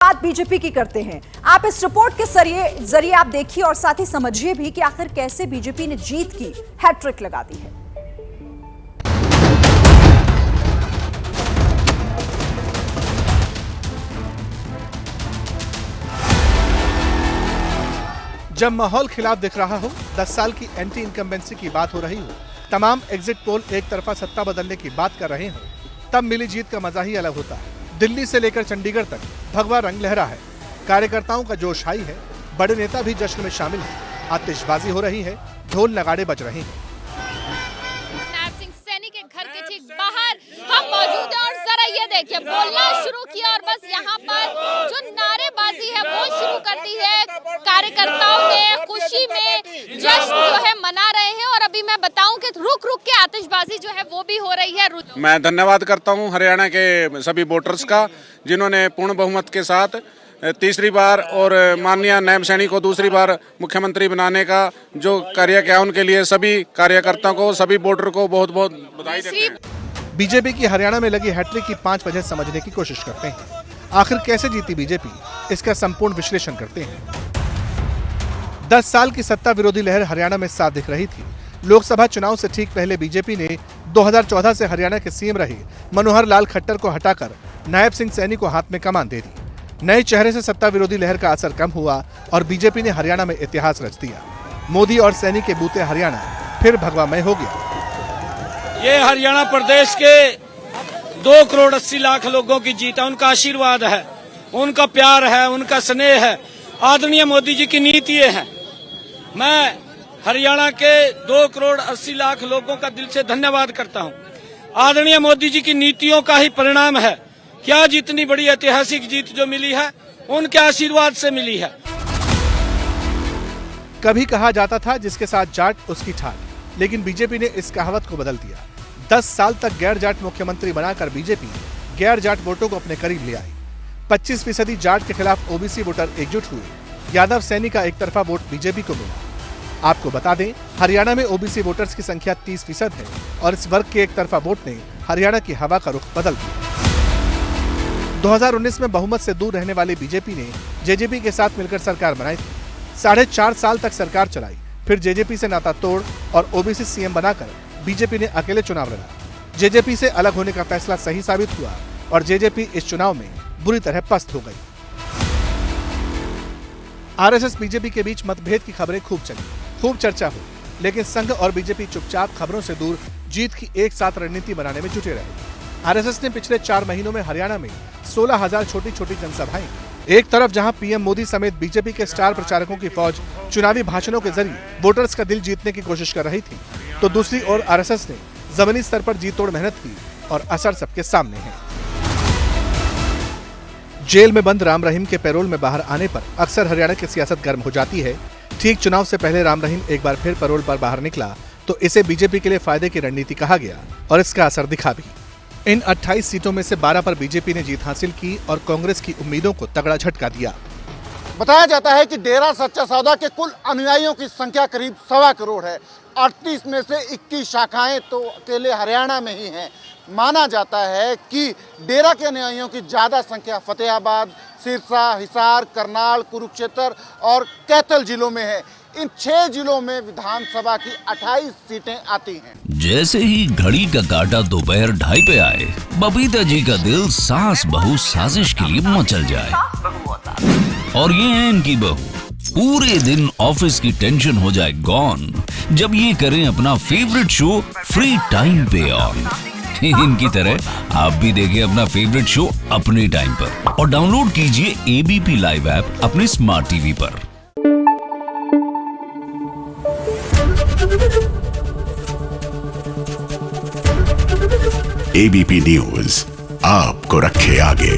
बात बीजेपी की करते हैं। आप इस रिपोर्ट के जरिए आप देखिए और साथ ही समझिए भी कि आखिर कैसे बीजेपी ने जीत की हैट्रिक लगा दी है। जब माहौल खिलाफ दिख रहा हो, 10 साल की एंटी इनकम्बेंसी की बात हो रही हो, तमाम एग्जिट पोल एक तरफा सत्ता बदलने की बात कर रहे हो, तब मिली जीत का मजा ही अलग होता है। दिल्ली से लेकर चंडीगढ़ तक भगवा रंग लहरा है, कार्यकर्ताओं का जोश हाई है, बड़े नेता भी जश्न में शामिल हैं, आतिशबाजी हो रही है, ढोल नगाड़े बज रहे हैं। नायब सिंह सैनी के घर के ठीक बाहर हम मौजूद हैं और जरा ये देखिए, बोलना शुरू किया और बस यहाँ पर जो नारेबाजी है वो शुरू कर दी है। कार्यकर्ताओं ने खुशी में जश्न जो है मना रहे हैं और अभी मैं बताऊं कि रुक रुक के आतिशबाजी जो है वो भी हो रही है। मैं धन्यवाद करता हूं हरियाणा के सभी वोटर्स का, जिन्होंने पूर्ण बहुमत के साथ तीसरी बार और माननीय नायब सैनी को दूसरी बार मुख्यमंत्री बनाने का जो कार्य किया, उनके लिए सभी कार्यकर्ताओं को, सभी वोटर को बहुत बहुत बधाई देते हैं। बीजेपी की हरियाणा में लगी हैट्रिक की 5 वजह समझने की कोशिश करते हैं। आखिर कैसे जीती बीजेपी, इसका संपूर्ण विश्लेषण करते हैं। 10 साल की सत्ता विरोधी लहर हरियाणा में साफ दिख रही थी। लोकसभा चुनाव से ठीक पहले बीजेपी ने 2014 से हरियाणा के सीएम रहे मनोहर लाल खट्टर को हटाकर नायब सिंह सैनी को हाथ में कमान दे दी। नए चेहरे से सत्ता विरोधी लहर का असर कम हुआ और बीजेपी ने हरियाणा में इतिहास रच दिया। मोदी और सैनी के बूते हरियाणा फिर भगवामय हो गया। ये हरियाणा प्रदेश के 2 करोड़ 80 लाख लोगों की जीत है। उनका आशीर्वाद है, उनका प्यार है, उनका स्नेह है, आदरणीय मोदी जी की नीतियां हैं। मैं हरियाणा के 2 करोड़ 80 लाख लोगों का दिल से धन्यवाद करता हूं। आदरणीय मोदी जी की नीतियों का ही परिणाम है। क्या जितनी बड़ी ऐतिहासिक जीत जो मिली है, उनके आशीर्वाद से मिली है। कभी कहा जाता था जिसके साथ जाट उसकी ठाट, लेकिन बीजेपी ने इस कहावत को बदल दिया। 10 साल तक गैर जाट मुख्यमंत्री बनाकर बीजेपी गैर जाट वोटों को अपने करीब ले आई। 25% जाट के खिलाफ ओबीसी वोटर एकजुट हुए। यादव सैनी का एक तरफा वोट बीजेपी को मिला। आपको बता दें, हरियाणा में ओबीसी वोटर्स की संख्या 30% है और इस वर्ग के एक तरफा वोट ने हरियाणा की हवा का रुख बदल दिया। 2019 में बहुमत से दूर रहने वाली बीजेपी ने जेजेपी के साथ मिलकर सरकार बनाई थी। 4.5 साल तक सरकार चलाई, फिर जेजेपी से नाता तोड़ और ओबीसी सीएम बनाकर बीजेपी ने अकेले चुनाव लड़ा। जेजेपी से अलग होने का फैसला सही साबित हुआ और जेजेपी इस चुनाव में बुरी तरह पस्त हो गई। आरएसएस बीजेपी के बीच मतभेद की खबरें खूब चली, खूब चर्चा हुई, लेकिन संघ और बीजेपी चुपचाप खबरों से दूर जीत की एक साथ रणनीति बनाने में जुटे रहे। आरएसएस ने पिछले 4 महीनों में हरियाणा में 16,000 छोटी छोटी जनसभाएं। एक तरफ जहां पीएम मोदी समेत बीजेपी के स्टार प्रचारकों की फौज चुनावी भाषणों के जरिए वोटर्स का दिल जीतने की कोशिश कर रही थी, तो दूसरी ओर आरएसएस ने जमीनी स्तर पर जी तोड़ मेहनत की और असर सबके सामने है। जेल में बंद राम रहीम के पैरोल में बाहर आने पर अक्सर हरियाणा की सियासत गर्म हो जाती है। ठीक चुनाव से पहले राम रहीम एक बार फिर पैरोल पर बाहर निकला तो इसे बीजेपी के लिए फायदे की रणनीति कहा गया और इसका असर दिखा भी। इन 28 सीटों में से 12 पर बीजेपी ने जीत हासिल की और कांग्रेस की उम्मीदों को तगड़ा झटका दिया। बताया जाता है कि डेरा सच्चा सौदा के कुल अनुयायियों की संख्या करीब 1.25 करोड़ है। 38 में से 21 शाखाएं तो अकेले हरियाणा में ही हैं। माना जाता है कि डेरा के अनुयायियों की ज़्यादा संख्या फतेहाबाद, सिरसा, हिसार, करनाल, कुरुक्षेत्र और कैथल जिलों में है। इन 6 जिलों में विधानसभा की 28 सीटें आती हैं। जैसे ही घड़ी का काटा दोपहर 2:30 पे आए, बबीता जी का दिल सास बहू साजिश के लिए मचल जाए। और ये है इनकी बहू, पूरे दिन ऑफिस की टेंशन हो जाए गॉन जब ये करें अपना फेवरेट शो फ्री टाइम पे ऑन। इनकी तरह आप भी देखिए अपना फेवरेट शो अपने टाइम पर और डाउनलोड कीजिए एबीपी लाइव ऐप अपने स्मार्ट टीवी पर। एबीपी न्यूज आपको रखे आगे।